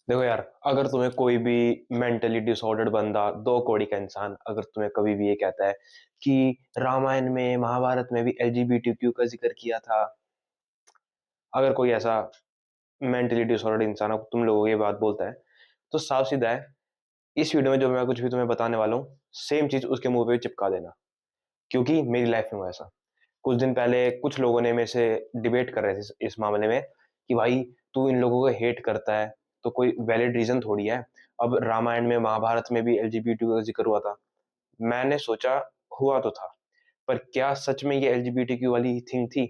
देखो यार, अगर तुम्हें कोई भी मेंटली डिसऑर्डर्ड बंदा, दो कौड़ी का इंसान, अगर तुम्हें कभी भी ये कहता है कि रामायण में महाभारत में भी एलजीबीटीक्यू का जिक्र किया था, अगर कोई ऐसा मेंटली डिसऑर्डर्ड इंसान तुम लोगों को ये बात बोलता है, तो साफ सीधा है, इस वीडियो में जो मैं कुछ भी तुम्हें बताने वाला हूँ, सेम चीज उसके मुंह पे चिपका देना। क्योंकि मेरी लाइफ में हुआ ऐसा। कुछ दिन पहले कुछ लोगों ने मेरे से डिबेट कर रहे थे इस मामले में कि भाई, तू इन लोगों को हेट करता है तो कोई वैलिड रीजन थोड़ी है। अब रामायण में महाभारत में भी एलजीबीटी का जिक्र हुआ था। मैंने सोचा, हुआ तो था, पर क्या सच में ये एलजीबीटीक्यू वाली थिंग थी?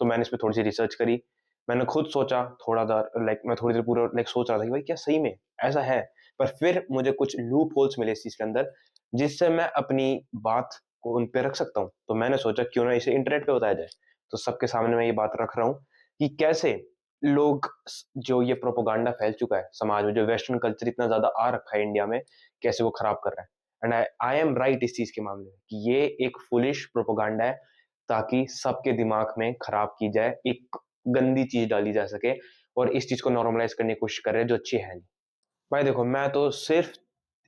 तो मैंने इस पे थोड़ी सी रिसर्च करी। मैंने खुद सोचा थोड़ा देर, मैं थोड़ी देर पूरा सोच रहा था कि भाई क्या सही में ऐसा है। पर फिर मुझे कुछ लूप होल्स मिले इस चीज के अंदर, जिससे मैं अपनी बात को उन पे रख सकता हूँ। तो मैंने सोचा क्यों ना इसे इंटरनेट पे बताया जाए। तो सबके सामने मैं ये बात रख रहा हूँ कि कैसे लोग, जो ये प्रोपोगंडा फैल चुका है समाज में, जो वेस्टर्न कल्चर इतना ज्यादा आ रखा है इंडिया में, कैसे वो खराब कर रहा है। एंड आई एम राइट इस चीज के मामले में कि ये एक फुलिश प्रोपोगंडा है, ताकि सबके दिमाग में खराब की जाए, एक गंदी चीज डाली जा सके, और इस चीज को नॉर्मलाइज करने की कोशिश कर रहे हैं जो अच्छी है नहीं। भाई देखो, मैं तो सिर्फ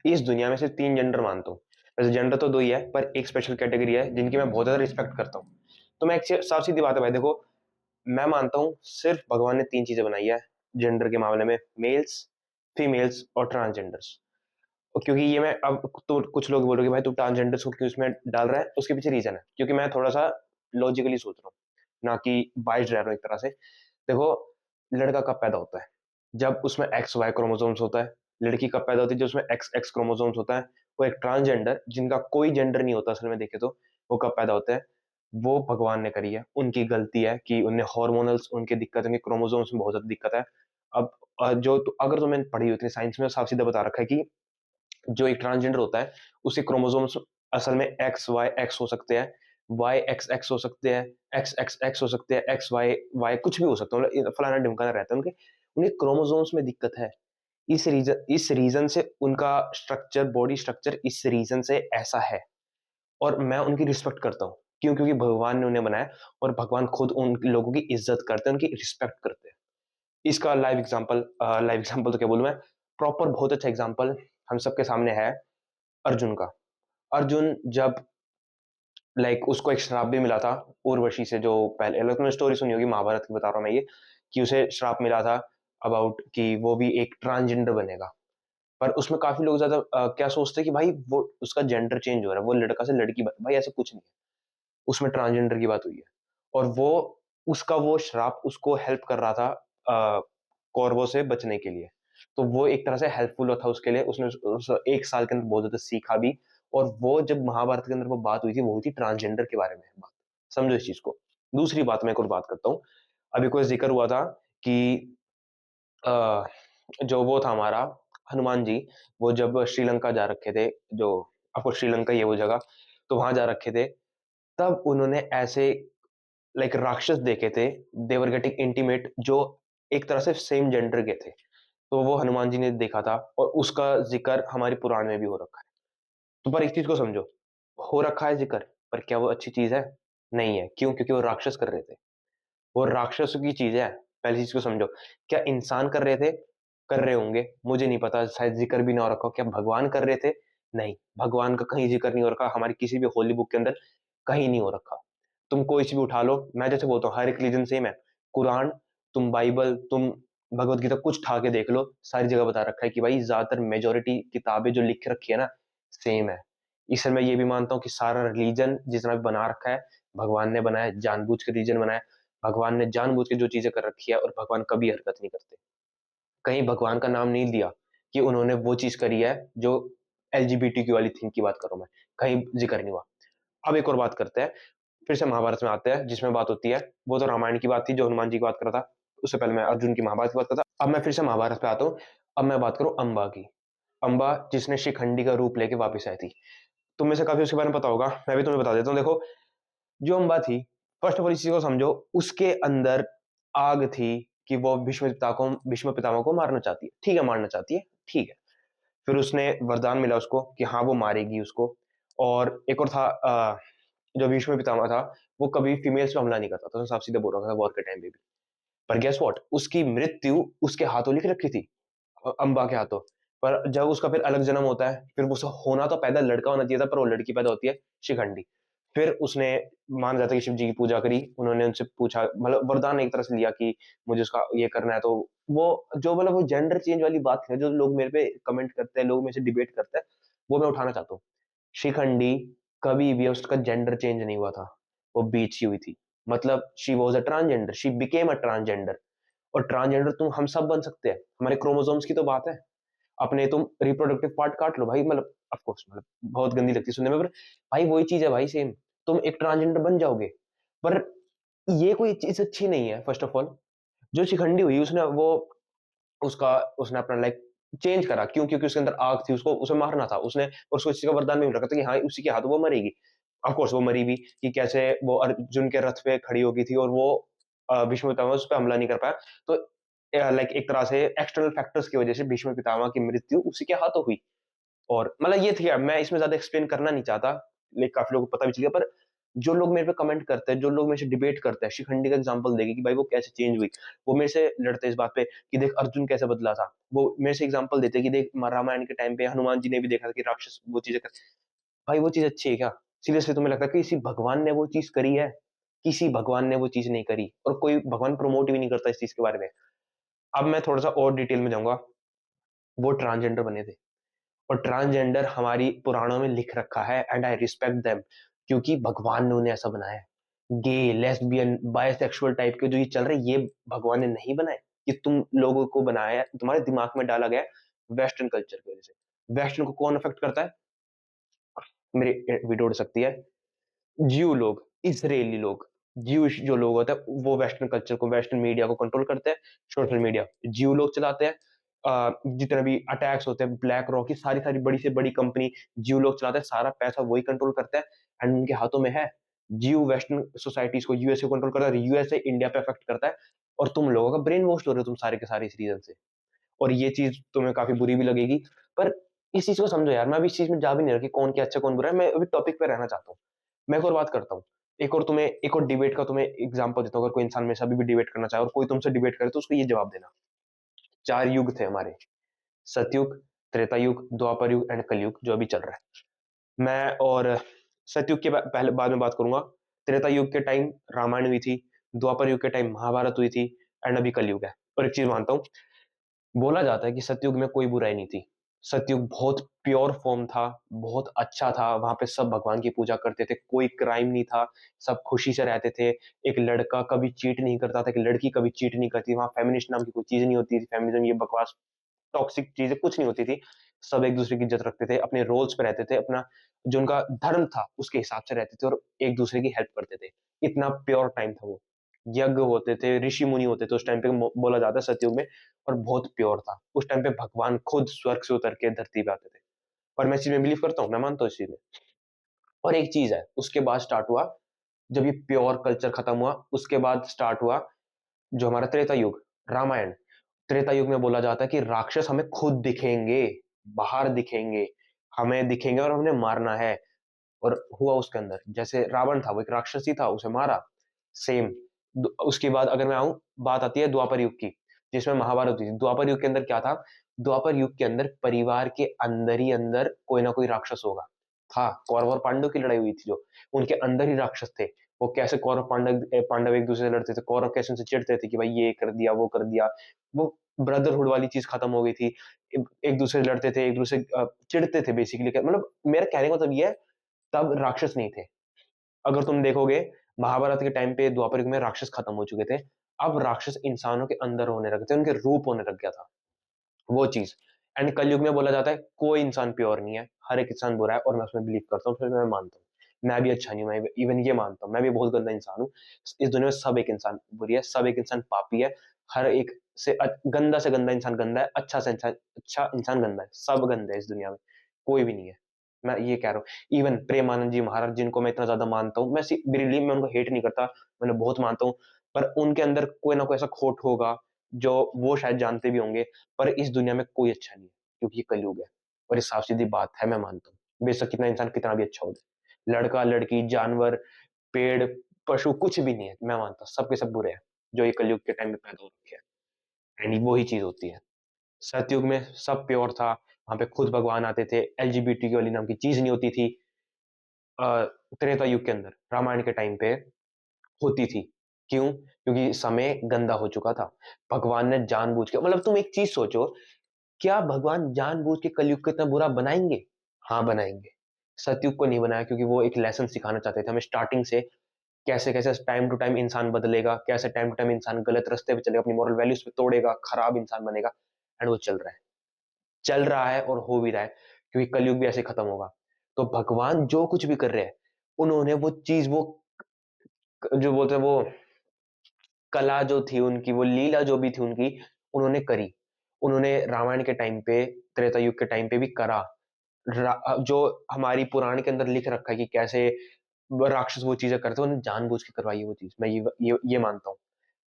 इस दुनिया में सिर्फ तीन जेंडर मानता हूँ। वैसे जेंडर तो दो ही है, पर एक स्पेशल कैटेगरी है जिनकी मैं बहुत ज्यादा रिस्पेक्ट करता हूँ। तो मैं एक साफ सीधी बात है भाई, देखो, मैं मानता हूँ सिर्फ भगवान ने तीन चीजें बनाई है जेंडर के मामले में: मेल्स, फीमेल्स और ट्रांसजेंडर्स। क्योंकि ये मैं अब तो कुछ लोग बोलोगे भाई तू ट्रांसजेंडर्स को क्यों इसमें डाल रहा है, उसके पीछे रीजन है क्योंकि मैं थोड़ा सा लॉजिकली सोच रहा हूँ, ना कि बाइस रह रहा हूँ एक तरह से। देखो, लड़का कब पैदा होता है? जब उसमें एक्स वाई क्रोमोसोम्स होता है। लड़की कब पैदा होती है? जब उसमें एक्स एक्स क्रोमोसोम्स होता है। वो एक ट्रांसजेंडर, जिनका कोई जेंडर नहीं होता असल में देखे तो, वो कब पैदा होते हैं? वो भगवान ने करी है, उनकी गलती है कि उन्हें हॉर्मोनल्स उनके दिक्कत है, उनके क्रोमोसोम्स में बहुत ज्यादा दिक्कत है। अब जो अगर तुमने पढ़ी होती है साइंस में, साफ सीधा बता रखा है कि जो एक ट्रांसजेंडर होता है, उसके क्रोमोसोम्स असल में एक्स वाई एक्स हो सकते हैं, वाई एक्स एक्स हो सकते हैं, एक्स एक्स एक्स हो सकते हैं, एक्स वाई वाई कुछ भी हो सकता है, मतलब फलाना ढिमकाना रहता है उनके। उनके क्रोमोसोम्स में दिक्कत है। इस रीजन से उनका स्ट्रक्चर, बॉडी स्ट्रक्चर इस रीजन से ऐसा है। और मैं उनकी रिस्पेक्ट करता हूँ। क्यों? क्योंकि भगवान ने उन्हें बनाया, और भगवान खुद उन लोगों की इज्जत करते हैं, उनकी रिस्पेक्ट करते हैं। इसका लाइव एग्जाम्पल तो क्या बोलूं मैं, प्रॉपर बहुत अच्छा एग्जाम्पल हम सबके सामने है, अर्जुन का। अर्जुन जब, उसको एक श्राप भी मिला था उर्वशी से, जो पहले तुमने स्टोरी सुनी होगी, महाभारत की बता रहा हूँ मैं ये, कि उसे श्राप मिला था अबाउट कि वो भी एक ट्रांसजेंडर बनेगा। पर उसमें काफी लोग ज्यादा क्या सोचते हैं कि भाई वो उसका जेंडर चेंज हो रहा है, वो लड़का से लड़की भाई ऐसा कुछ नहीं है। उसमें ट्रांसजेंडर की बात हुई है। और वो, उसका वो श्राप उसको हेल्प कर रहा था कौरवों से बचने के लिए। तो वो एक तरह से हेल्पफुल था उसके लिए। उसने एक साल के अंदर बहुत ज्यादा सीखा भी। और वो जब महाभारत के अंदर वो बात हुई थी, वो हुई थी ट्रांसजेंडर के बारे में बात। समझो इस चीज को। दूसरी बात मैं एक और बात करता हूँ। अभी कोई जिक्र हुआ था कि अ, जो वो था हमारा हनुमान जी, वो जब श्रीलंका जा रखे थे, जो आपको श्रीलंका ही है वो जगह, तो वहां जा रखे थे, तब उन्होंने ऐसे राक्षस देखे थे, देवर गेटिंग इंटीमेट, जो एक तरह से सेम जेंडर के थे। तो वो हनुमान जी ने देखा था, और उसका जिक्र हमारे पुराण में भी हो रखा है। तो पर एक चीज को समझो, हो रखा है जिक्र, पर क्या वो अच्छी चीज है? नहीं है। क्यों? क्योंकि वो राक्षस कर रहे थे। वो राक्षसों की चीज है। पहली चीज को समझो। क्या इंसान कर रहे थे? कर रहे होंगे, मुझे नहीं पता, शायद जिक्र भी ना हो रखा हो। क्या भगवान कर रहे थे? नहीं, भगवान का कहीं जिक्र नहीं हो रखा हमारी किसी भी होली बुक के अंदर, कहीं नहीं हो रखा। तुम कोई सी भी उठा लो, मैं जैसे बोलता हूँ हर एक रिलीजन सेम है। कुरान, तुम बाइबल, तुम भगवत गीता, कुछ उठा के देख लो, सारी जगह बता रखा है कि भाई ज्यादातर मेजोरिटी किताबें जो लिख रखी है ना, सेम है। इसलिए मैं ये भी मानता हूँ कि सारा रिलीजन जितना भी बना रखा है, भगवान ने बनाया, जानबूझ के रिलीजन बनाया। भगवान ने जानबूझ के जो चीजें कर रखी है, और भगवान कभी हरकत नहीं करते। कहीं भगवान का नाम नहीं लिया कि उन्होंने वो चीज करी है जो एलजीबीटी की वाली थिंग की बात करूं मैं, कहीं जिक्र नहीं हुआ। अब एक और बात करते हैं, फिर से महाभारत में आते हैं, जिसमें बात होती है, वो तो रामायण की बात थी जो हनुमान जी की बात कर रहा था, उससे पहले मैं अर्जुन की महाभारत की बात करता। अब मैं फिर से महाभारत पे आता हूँ। अब मैं बात करूं अंबा की। अंबा, जिसने शिखंडी का रूप लेके वापस आई थी। तुम में से काफी उसके बारे में पता होगा, मैं भी तुम्हें बता देता हूँ। देखो, जो अंबा थी, फर्स्ट ऑफ ऑल इस चीज को समझो, उसके अंदर आग थी कि वो भीष्म पितामह को मारना चाहती है। ठीक है, मारना चाहती है, ठीक है। फिर उसने वरदान मिला उसको कि हाँ वो मारेगी उसको। और एक और था, जो भीष्म पितामह था, वो कभी फीमेल्स पे हमला नहीं करता था, तो साफ सीधे बोल रहा था वॉर के टाइम पे भी। पर गेस व्हाट, उसकी मृत्यु उसके हाथों लिख रखी थी। अम्बा के हाथों। पर जब उसका फिर अलग जन्म होता है, फिर उसे होना तो पैदा लड़का होना चाहिए था, पर वो लड़की पैदा होती है शिखंडी। फिर उसने, माना जाता है कि शिव जी की पूजा करी, उन्होंने उनसे पूछा, मतलब वरदान एक तरह से लिया कि मुझे उसका ये करना है, तो वो जो मतलब वो जेंडर चेंज वाली बात है, जो लोग मेरे पे कमेंट करते हैं, लोग मेरे से डिबेट करते हैं, वो मैं उठाना चाहता हूँ। शिखंडी कभी भी उसका जेंडर चेंज नहीं हुआ था, वो बीच ही हुई थी। मतलब she was a transgender, she became a transgender. और ट्रांसजेंडर तुम हम सब बन सकते हैं, हमारे क्रोमोसोम्स की तो बात है। अपने तुम रिप्रोडक्टिव पार्ट काट लो भाई, मतलब ऑफ कोर्स, मतलब बहुत गंदी लगती है सुनने में, पर भाई वही चीज है भाई, सेम। तुम एक ट्रांसजेंडर बन जाओगे। पर ये कोई चीज अच्छी नहीं है, फर्स्ट ऑफ ऑल। जो शिखंडी हुई उसने वो उसका उसने अपना लाइफ चेंज करा, क्यों? क्योंकि उसके अंदर आग थी, उसको उसे मारना था उसने, और उसको इसी का वरदान भी मिल रखा था कि हाँ उसी के हाथ वो मरेगी। ऑफ कोर्स वो मरी भी, कि कैसे वो अर्जुन के रथ पे खड़ी हो गई थी, और वो भीष्म पितामह उस पर हमला नहीं कर पाया। तो लाइक एक तरह से एक्सटर्नल फैक्टर्स की वजह से भीष्म पितामह की मृत्यु उसी के हाथों हुई। और मतलब ये थी, मैं इसमें ज्यादा एक्सप्लेन करना नहीं चाहता, लेकिन काफी लोगों को पता भी चल गया। पर जो लोग मेरे पे कमेंट करते हैं, जो लोग मेरे से डिबेट करते हैं, शिखंडी का एग्जांपल देके कि भाई वो कैसे चेंज हुई, वो मेरे से लड़ते हैं इस बात पे कि देख अर्जुन कैसे बदला था। वो मेरे से एग्जांपल देते हैं कि देख रामायण के टाइम पे हनुमान जी ने भी देखा था कि राक्षस वो चीजें कर। भाई वो चीज अच्छी है क्या? सीरियसली तुम्हें लगता है कि किसी भगवान ने वो चीज करी है? किसी भगवान ने वो चीज नहीं करी, और कोई भगवान प्रमोट भी नहीं करता इस चीज के बारे में। अब मैं थोड़ा सा और डिटेल में जाऊंगा। वो ट्रांसजेंडर बने थे, और ट्रांसजेंडर हमारी पुराणों में लिख रखा है, एंड आई रिस्पेक्ट देम, क्योंकि भगवान ने उन्हें ऐसा बनाया है। गे, लेस्बियन, बायसेक्सुअल टाइप के जो ये चल रहे हैं, ये भगवान ने नहीं बनाए। ये तुम लोगों को बनाया है, तुम्हारे दिमाग में डाला गया वेस्टर्न कल्चर की वजह से। वेस्टर्न को कौन अफेक्ट करता है? मेरी वीडियो उड़ सकती है। ज्यू लोग, इसराइली लोग, ज्यूश जो लोग होते हैं, वो वेस्टर्न कल्चर को, वेस्टर्न मीडिया को कंट्रोल करते हैं। सोशल मीडिया ज्यू लोग चलाते हैं। जितने भी अटैक्स होते हैं ब्लैक रॉक की, सारी सारी बड़ी से बड़ी कंपनी ज्यू लोग चलाते हैं, सारा पैसा वही कंट्रोल करता है। एंड उनके हाथों में है। ज्यू वेस्टर्न सोसाइटीज को, यूएसए को कंट्रोल करता है, यूएसए इंडिया पे अफेक्ट करता है। और तुम लोगों का ब्रेन वॉश हो रहे हो तुम सारे के सारे इस रीजन से। और ये चीज तुम्हें काफी बुरी भी लगेगी। पर इस चीज को समझो यार, मैं अभी इस चीज में जा भी नहीं रहा कि कौन क्या अच्छा कौन बुरा है, मैं अभी टॉपिक पे रहना चाहता हूँ। मैं एक और बात करता हूँ। एक और डिबेट का तुम्हें एग्जांपल देता हूँ। अगर कोई इंसान मेरे से अभी भी डिबेट करना चाहे और कोई तुमसे डिबेट करे, तो उसको ये जवाब देना। 4 युग थे हमारे। सतयुग, त्रेता युग, द्वापर युग एंड कलयुग, जो अभी चल रहा है। मैं और सतयुग के पहले बाद में बात करूंगा। त्रेता युग के टाइम रामायण हुई थी। द्वापर युग के टाइम महाभारत हुई थी। एंड अभी कलयुग है। और एक चीज मानता हूँ, बोला जाता है कि सतयुग में कोई बुराई नहीं थी। सतयुग बहुत प्योर फॉर्म था, बहुत अच्छा था। वहां पे सब भगवान की पूजा करते थे, कोई क्राइम नहीं था, सब खुशी से रहते थे। एक लड़का कभी चीट नहीं करता था, एक लड़की कभी चीट नहीं करती। वहां फेमिनिस्ट नाम की कोई चीज नहीं होती थी, फेमिनिज्म ये बकवास टॉक्सिक चीजें कुछ नहीं होती थी। सब एक दूसरे की इज्जत रखते थे, अपने रोल्स पे रहते थे, अपना जो उनका धर्म था उसके हिसाब से रहते थे, और एक दूसरे की हेल्प करते थे। इतना प्योर टाइम था वो। यज्ञ होते थे, ऋषि मुनि होते थे उस टाइम पे, बोला जाता है सतयुग में। और बहुत प्योर था उस टाइम पे, भगवान खुद स्वर्ग से उतर के धरती पे आते थे। और मैं इस चीज में बिलीव करता हूँ, मैं मानता हूँ इस चीज में। और एक चीज है, उसके बाद स्टार्ट हुआ, जब ये प्योर कल्चर खत्म हुआ, उसके बाद स्टार्ट हुआ जो हमारा त्रेता युग, रामायण। त्रेता युग में बोला जाता है कि राक्षस हमें खुद दिखेंगे, बाहर दिखेंगे, हमें दिखेंगे और हमें मारना है। और हुआ उसके अंदर, जैसे रावण था वो एक राक्षस ही था, उसे मारा। सेम। उसके बाद अगर मैं आऊं, बात आती है द्वापर युग की, जिसमें महाभारत हुई थी। द्वापर युग के अंदर क्या था? द्वापर युग के अंदर परिवार के अंदर ही अंदर कोई ना कोई राक्षस होगा। था, कौरव और पांडव की लड़ाई हुई थी जो, उनके अंदर ही राक्षस थे। वो कैसे कौरव पांडव एक दूसरे से लड़ते थे, कौरव कैसे उनसे चिढ़ते थे कि भाई ये कर दिया वो कर दिया। वो ब्रदरहुड वाली चीज खत्म हो गई थी। एक दूसरे से लड़ते थे, एक दूसरे चिढ़ते थे बेसिकली। मतलब मेरा कहने का मतलब ये है, तब राक्षस नहीं थे। अगर तुम देखोगे, महाभारत के टाइम पे द्वापर युग में राक्षस खत्म हो चुके थे। अब राक्षस इंसानों के अंदर होने लगे थे, उनके रूप होने लग गया था वो चीज। एंड कलयुग में बोला जाता है कोई इंसान प्योर नहीं है, हर एक इंसान बुरा है, और मैं उसमें बिलीव करता हूँ, फिर मैं मानता हूँ। मैं भी अच्छा नहीं हूँ, मैं इवन ये मानता हूँ मैं भी बहुत गंदा इंसान हूँ। इस दुनिया में सब एक इंसान बुरी है, सब एक इंसान पापी है। हर एक गंदा से गंदा इंसान गंदा है, अच्छा इंसान गंदा है, सब गंदे है इस दुनिया में, कोई भी नहीं है। मैं ये कह रहा हूँ। इवन प्रेमानंद जी महाराज, जिनको मैं इतना ज्यादा मानता हूँ, मैं उनको हेट नहीं करता, मैं उन्हें बहुत मानता हूँ। पर उनके अंदर कोई ना कोई ऐसा खोट होगा जो वो शायद जानते भी होंगे। पर इस दुनिया में कोई अच्छा नहीं है, क्योंकि ये कलयुग है। और ये साफ सीधी बात है, मैं मानता हूँ, बेशक कितना इंसान कितना भी अच्छा हो जाए, लड़का लड़की जानवर पेड़ पशु कुछ भी नहीं है, मैं मानता हूँ सबके सब बुरे हैं, जो ये कलयुग के टाइम में पैदा हो रखे हैं। एंड वो ही चीज होती है। सतयुग में सब प्योर था, वहाँ पे खुद भगवान आते थे, एलजीबीटीक्यू वाली नाम की चीज़ नहीं होती थी। अ, त्रेता युग के अंदर, रामायण के टाइम पे होती थी। क्यों? क्योंकि समय गंदा हो चुका था। भगवान ने जानबूझ के, मतलब तुम एक चीज़ सोचो, क्या भगवान जानबूझ के कलयुग को इतना बुरा बनाएँगे? हाँ, बनाएँगे। सतयुग को नहीं बनाया क्योंकि वो एक लेसन सिखाना चाहते थे हमें स्टार्टिंग से, कैसे-कैसे टाइम टू टाइम इंसान बदलेगा, कैसे टाइम टू टाइम इंसान गलत रास्ते पे चलेगा, अपनी मॉरल वैल्यूज़ पे तोड़ेगा, खराब इंसान बनेगा, एंड वो चल रहा है। चल रहा है और हो भी रहा है, क्योंकि कलयुग भी ऐसे खत्म होगा। तो भगवान जो कुछ भी कर रहे हैं, उन्होंने वो चीज़, वो जो बोलते हैं वो कला जो थी उनकी, वो लीला जो भी थी उनकी, उन्होंने करी। उन्होंने रामायण के टाइम पे, त्रेता युग के टाइम पे भी करा। जो हमारी पुराण के अंदर लिख रखा है कि कैसे वो राक्षस वो चीज़ें करते हैं, उन्होंने जानबूझ के करवाई है वो चीज़। मैं ये मानता हूँ।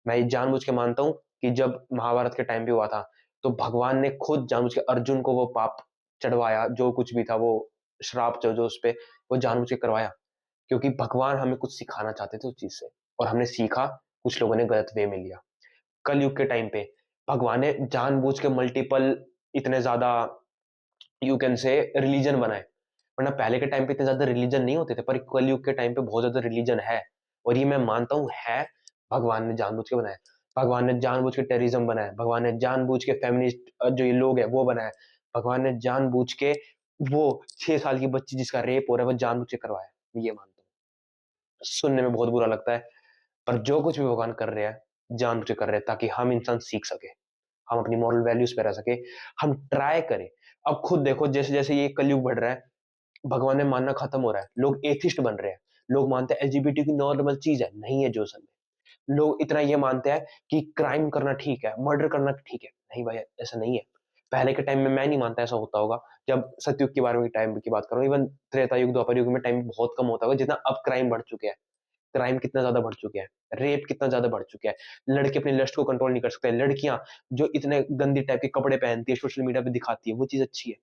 मैं ये जानबूझ के मानता हूँ कि जब महाभारत के टाइम पे हुआ था, तो भगवान ने खुद जानबूझ के अर्जुन को वो पाप चढ़वाया, जो कुछ भी था वो श्राप जो उस पे, वो जानबूझ के करवाया। क्योंकि भगवान हमें कुछ सिखाना चाहते थे उस चीज़ से, और हमने सीखा, कुछ लोगों ने गलत वे में लिया। कलयुग के टाइम पे भगवान ने जानबूझ के मल्टीपल, इतने ज़्यादा यू कैन से रिलीजन बनाए। वरना पहले के टाइम पे इतने ज़्यादा रिलीजन नहीं होते थे, पर कलयुग के टाइम पे बहुत ज़्यादा रिलीजन है, और ये मैं मानता हूँ है, भगवान ने जानबूझ के बनाया। भगवान ने जानबूझ के टेररिज्म बनाया, भगवान ने जानबूझ के फेमिनिस्ट जो ये लोग हैं वो बनाया, भगवान ने जानबूझ के वो 6 साल की बच्ची जिसका रेप हो रहा है, वो जानबूझ के करवाया। ये मानता हूँ। सुनने में बहुत बुरा लगता है, पर जो कुछ भी भगवान कर रहे हैं, जानबूझ के कर रहे हैं ताकि हम इंसान सीख सकें। हम अपनी मॉरल वैल्यूज़ पे रह सकें, हम ट्राई करें। अब खुद देखो, जैसे-जैसे ये कलयुग बढ़ रहा है, भगवान ने मानना खत्म हो रहा है। लोग एथिस्ट बन रहे हैं। लोग मानते हैं एलजीबीटी की नॉर्मल चीज़ है, नहीं है जो असल में। लोग इतना ये मानते हैं कि क्राइम करना ठीक है, मर्डर करना ठीक है। नहीं भाई, ऐसा नहीं है। पहले के टाइम में मैं नहीं मानता ऐसा होता होगा। जब सतयुग के बारे में टाइम की बात करूँ, इवन त्रेता युग, द्वापर युग में टाइम बहुत कम होता होगा, जितना अब क्राइम बढ़ चुके हैं। क्राइम कितना ज़्यादा बढ़ चुके हैं, रेप कितना ज़्यादा बढ़ चुका है, लड़के अपनी लस्ट को कंट्रोल नहीं कर सकते, लड़कियाँ जो इतने गंदी टाइप के कपड़े पहनती है, सोशल मीडिया पे दिखाती है, वो चीज़ अच्छी है?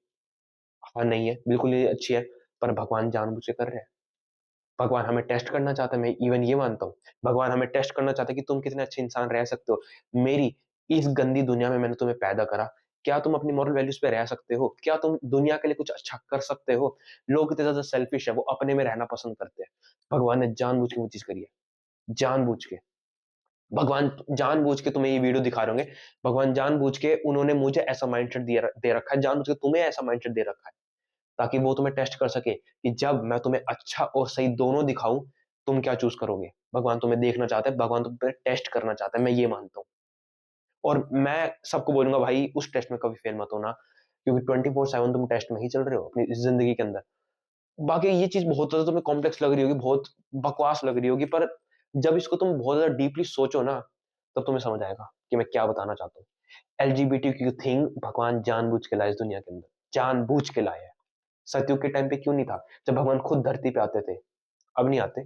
हाँ, नहीं है, बिल्कुल नहीं अच्छी है, पर भगवान जानबूझ के कर रहे हैं। भगवान हमें टेस्ट करना चाहता है, मैं इवन ये मानता हूँ। भगवान हमें टेस्ट करना चाहता है कि तुम कितने अच्छे इंसान रह सकते हो। मेरी इस गंदी दुनिया में मैंने तुम्हें पैदा करा, क्या तुम अपनी मॉरल वैल्यूज़ पे रह सकते हो? क्या तुम दुनिया के लिए कुछ अच्छा कर सकते हो? लोग इतने ज़्यादा सेल्फिश है, वो अपने में रहना पसंद करते हैं। भगवान ने जानबूझ के वो चीज़ करी है, जानबूझ के। भगवान जानबूझ के तुम्हें ये वीडियो दिखा रहे होंगे, भगवान जानबूझ के उन्होंने मुझे ऐसा माइंडसेट दे रखा है, जानबूझ के तुम्हें ऐसा माइंडसेट दे रखा है, ताकि वो तुम्हें टेस्ट कर सके कि जब मैं तुम्हें अच्छा और सही दोनों दिखाऊँ, तुम क्या चूज़ करोगे? भगवान तुम्हें देखना चाहता है, भगवान तुम पे टेस्ट करना चाहता है, मैं ये मानता हूँ। और मैं सबको बोलूँगा, भाई उस टेस्ट में कभी फेल मत होना, क्योंकि 24/7 तुम टेस्ट में ही चल रहे हो अपनी इस ज़िंदगी के अंदर। बाकी ये चीज़ बहुत ज़्यादा तुम्हें कॉम्प्लेक्स लग रही होगी, बहुत बकवास लग रही होगी, पर जब इसको तुम बहुत ज़्यादा डीपली सोचो ना, तब तुम्हें समझ आएगा कि मैं क्या बताना चाहता हूँ। एलजीबीटीक्यू थिंग भगवान जानबूझ के लाए इस दुनिया के अंदर, जानबूझ के लाया है। सतयुग के टाइम पे क्यों नहीं था? जब भगवान खुद धरती पे आते थे, अब नहीं आते।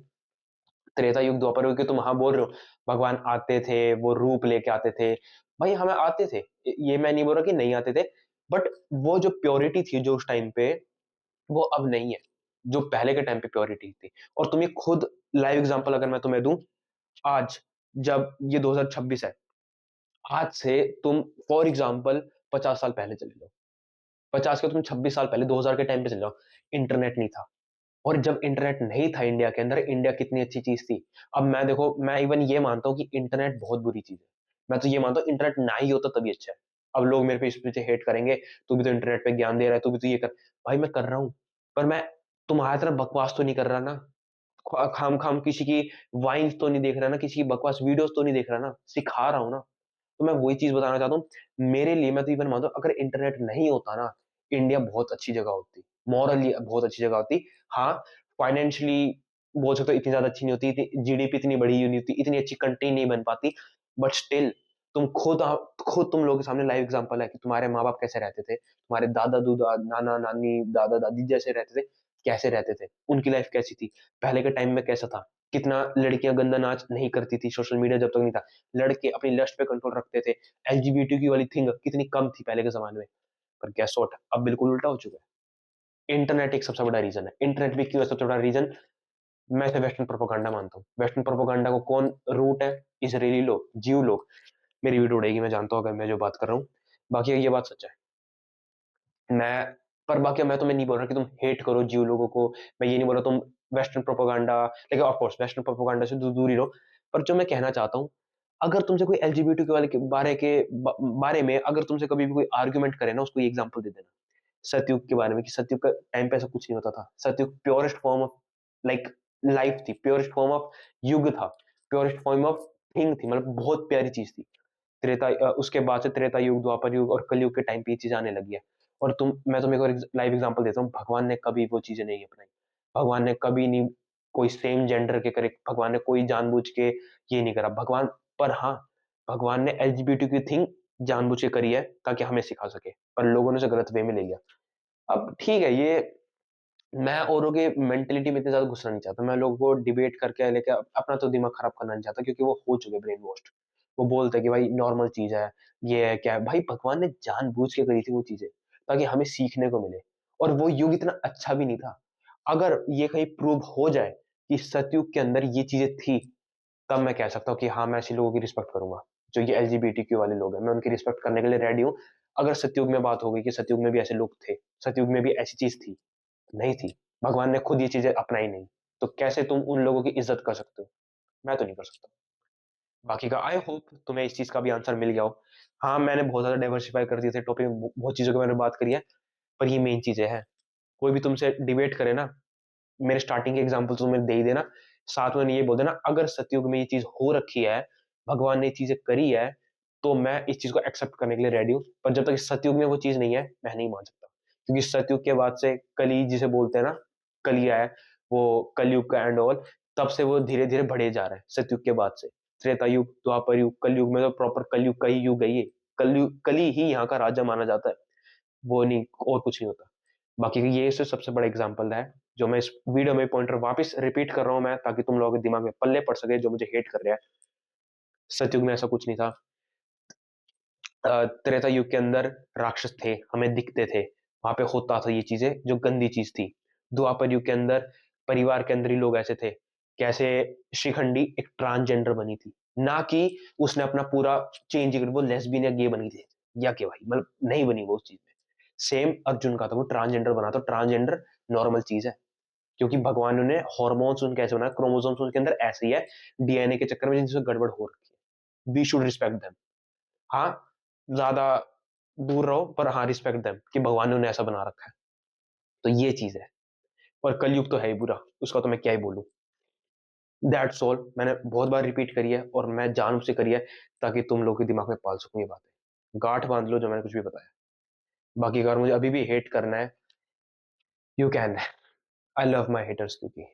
त्रेता युग, द्वापर युग के तुम हाँ बोल रहे हो, भगवान आते थे, वो रूप लेके आते थे। भाई हमें आते थे, ये मैं नहीं बोल रहा कि नहीं आते थे, बट वो जो प्योरिटी थी जो उस टाइम पे, वो अब नहीं है, जो पहले के टाइम पे प्योरिटी थी। और तुम ये खुद लाइव एग्ज़ाम्पल अगर मैं तुम्हें दूँ, आज जब ये 2026 है, आज से तुम फॉर एग्ज़ाम्पल 50 साल पहले चले जाओ। 50 के तुम 26 साल पहले 2000 के टाइम पे चले जाओ, इंटरनेट नहीं था। और जब इंटरनेट नहीं था इंडिया के अंदर, इंडिया कितनी अच्छी चीज़ थी। अब मैं देखो, मैं इवन ये मानता हूँ कि इंटरनेट बहुत बुरी चीज़ है। मैं तो ये मानता हूँ इंटरनेट ना ही होता तभी अच्छा है। अब लोग मेरे पे इस पीछे हेट करेंगे, तू भी तो इंटरनेट पे ज्ञान दे रहा है, तू भी तो ये कर। भाई मैं कर रहा हूँ, पर मैं तुम्हारी तरह बकवास तो नहीं कर रहा ना। खाम-खाम किसी की वाइन्स तो नहीं देख रहा ना, किसी की बकवास वीडियोज़ तो नहीं देख रहा ना, सिखा रहा हूँ ना। तो मैं वही चीज़ बताना चाहता हूँ, मेरे लिए मैं तो इवन मानता हूँ, अगर इंटरनेट नहीं होता ना, इंडिया बहुत अच्छी जगह होती, मॉरली बहुत अच्छी जगह होती। हाँ, फाइनेंशियली बोल सकते हो इतनी ज़्यादा अच्छी नहीं होती, जीडीपी इतनी बड़ी नहीं होती, इतनी अच्छी कंट्री नहीं बन पाती, बट स्टिल तुम खुद तुम लोगों के सामने लाइव एग्ज़ाम्पल है कि तुम्हारे माँ-बाप कैसे रहते थे, तुम्हारे दादा-दूदा, नाना-नानी, दादा-दादी जैसे रहते थे, कैसे रहते थे, उनकी लाइफ़ कैसी थी, पहले के टाइम में कैसा था, कितना लड़कियाँ गंदा नाच नहीं करती थी, सोशल मीडिया जब तक नहीं था, लड़के अपनी लस्ट पे कंट्रोल रखते थे, एलजीबीटीक्यू वाली थिंग कितनी कम थी पहले के ज़माने में, पर गेस व्हाट, अब बिल्कुल उल्टा हो चुका है। इंटरनेट एक सबसे बड़ा रीज़न है। इंटरनेट भी क्यों है सबसे बड़ा रीज़न? मैं इसे वेस्टर्न प्रोपेगेंडा मानता हूँ। वेस्टर्न प्रोपेगेंडा को कौन रूट है? इज़राइली लोग, ज्यू लोग। मेरी वीडियो उड़ेगी, मैं जानता हूँ अगर मैं जो बात कर रहा हूँ। बाकी ये बात सच है। मैं पर बाकी मैं तुम्हें नहीं बोल रहा कि तुम हेट करो जियो लोगों को, मैं ये नहीं बोल रहा तुम वेस्टर्न प्रोपेगेंडा, लेकिन ऑफ कोर्स वेस्टर्न प्रोपेगेंडा से दूर ही रहो। पर जो मैं कहना चाहता हूँ, अगर तुमसे कोई एलजीबीटी वाले के बारे में अगर तुमसे कभी भी कोई आर्गुमेंट करे ना, उसको ये एग्जांपल दे देना। सतयुग के बारे में कि सतयुग का टाइम पे ऐसा कुछ नहीं होता था। सतयुग purest form of like life थी, प्योरेस्ट फॉर्म ऑफ युग था, प्योरेस्ट फॉर्म ऑफ थिंग थी, मतलब बहुत प्यारी चीज थी। उसके बाद से त्रेता युग, द्वापर युग और कलयुग के टाइम पे ये चीज आने लगी है। और मैं तुम्हें एक और लाइव एग्जांपल देता हूँ, भगवान ने कभी वो चीजें नहीं अपनाई। भगवान ने कभी नहीं कोई सेम जेंडर के करे, भगवान ने कोई जानबूझ के ये नहीं करा भगवान। पर हाँ, भगवान ने एलजीबीटी की थिंग जानबूझ के करी है ताकि हमें सिखा सके, पर लोगों ने उसे गलत वे में ले लिया। अब ठीक है, ये मैं औरों के मेंटेलिटी में इतना ज्यादा घुसना नहीं चाहता, मैं लोगों को डिबेट करके लेके अपना तो दिमाग खराब करना नहीं चाहता, क्योंकि वो हो चुके ब्रेन वॉश्ड। वो बोलते हैं कि भाई नॉर्मल चीज है, ये है क्या है। भाई भगवान ने जानबूझ के करी थी वो चीजें ताकि हमें सीखने को मिले, और वो युग इतना अच्छा भी नहीं था। अगर ये कहीं प्रूव हो जाए कि सतयुग के अंदर ये चीजें थी, तब मैं कह सकता हूँ कि हाँ, मैं ऐसे लोगों की रिस्पेक्ट करूंगा। जो ये एलजीबीटीक्यू वाले लोग हैं, मैं उनकी रिस्पेक्ट करने के लिए रेडी हूँ। अगर सतयुग में बात हो गई कि सतयुग में भी ऐसे लोग थे, सतयुग में भी ऐसी चीज थी, नहीं थी, भगवान ने खुद ये चीजें अपनाई नहीं, तो कैसे तुम उन लोगों की इज्जत कर सकते हो? मैं तो नहीं कर सकता। बाकी का आई होप तुम्हें इस चीज का भी आंसर मिल गया हो। हाँ, मैंने बहुत ज्यादा डाइवर्सिफाई कर दिए थे टॉपिक, बहुत चीजों के बारे में बात करी है, पर ये मेन चीजें हैं। कोई भी तुमसे डिबेट करे ना, मेरे स्टार्टिंग के एग्जाम्पल तुम्हें दे ही देना, साथ में ये बोल देना अगर सतयुग में ये चीज हो रखी है, भगवान ने ये चीजें करी है, तो मैं इस चीज को एक्सेप्ट करने के लिए रेडी हूँ। पर जब तक सतयुग में वो चीज नहीं है, मैं नहीं मान सकता। क्योंकि सतयुग के बाद से कली जिसे बोलते हैं ना, कलिया है, वो कलयुग का एंड ऑल, तब से वो धीरे धीरे बढ़े जा रहा है सतयुग के बाद से। त्रेता युग, द्वापर युग, कलयुग में तो प्रॉपर कलयुग का ही युग है ये। कलयुग, कली ही यहाँ का राजा माना जाता है, वो नहीं, और कुछ नहीं होता। बाकी ये सबसे बड़ा एग्जाम्पल है, जो मैं इस वीडियो में पॉइंटर वापस रिपीट कर रहा हूं मैं, ताकि तुम लोगों के दिमाग में पल्ले पड़ सके जो मुझे हेट कर रहे हैं। सतयुग में ऐसा कुछ नहीं था। त्रेता युग के अंदर राक्षस थे, हमें दिखते थे, वहां पे होता था ये चीजें जो गंदी चीज थी। द्वापर युग के अंदर परिवार के अंदर ही लोग ऐसे थे, कैसे शिखंडी एक ट्रांसजेंडर बनी थी, ना कि उसने अपना पूरा चेंज कर, वो लेस्बियन या गे बनी थी, या कि भाई मतलब नहीं बनी वो उस चीज में। सेम अर्जुन का था, वो ट्रांसजेंडर बना, तो ट्रांसजेंडर नॉर्मल चीज है, क्योंकि भगवान ने हॉर्मोन्स उनके ऐसे बनाया, क्रोमोसोम्स उनके अंदर ऐसे ही है, डीएनए के चक्कर में जिनसे गड़बड़ हो रखी है। We should respect them. हाँ, ज्यादा दूर रहो, पर हाँ रिस्पेक्ट देम कि भगवान ने उन्हें ऐसा बना रखा है। तो ये चीज है। और कलयुग तो है ही बुरा, उसका तो मैं क्या ही बोलूं। दैट्स ऑल, मैंने बहुत बार रिपीट करी है और मैं जानबूझ से करी है, ताकि तुम लोग के दिमाग में पाल सकूं ये बातें, गांठ बांध लो जो मैंने कुछ भी बताया। बाकी अगर मुझे अभी भी हेट करना है, you can. I love my haters, क्योंकि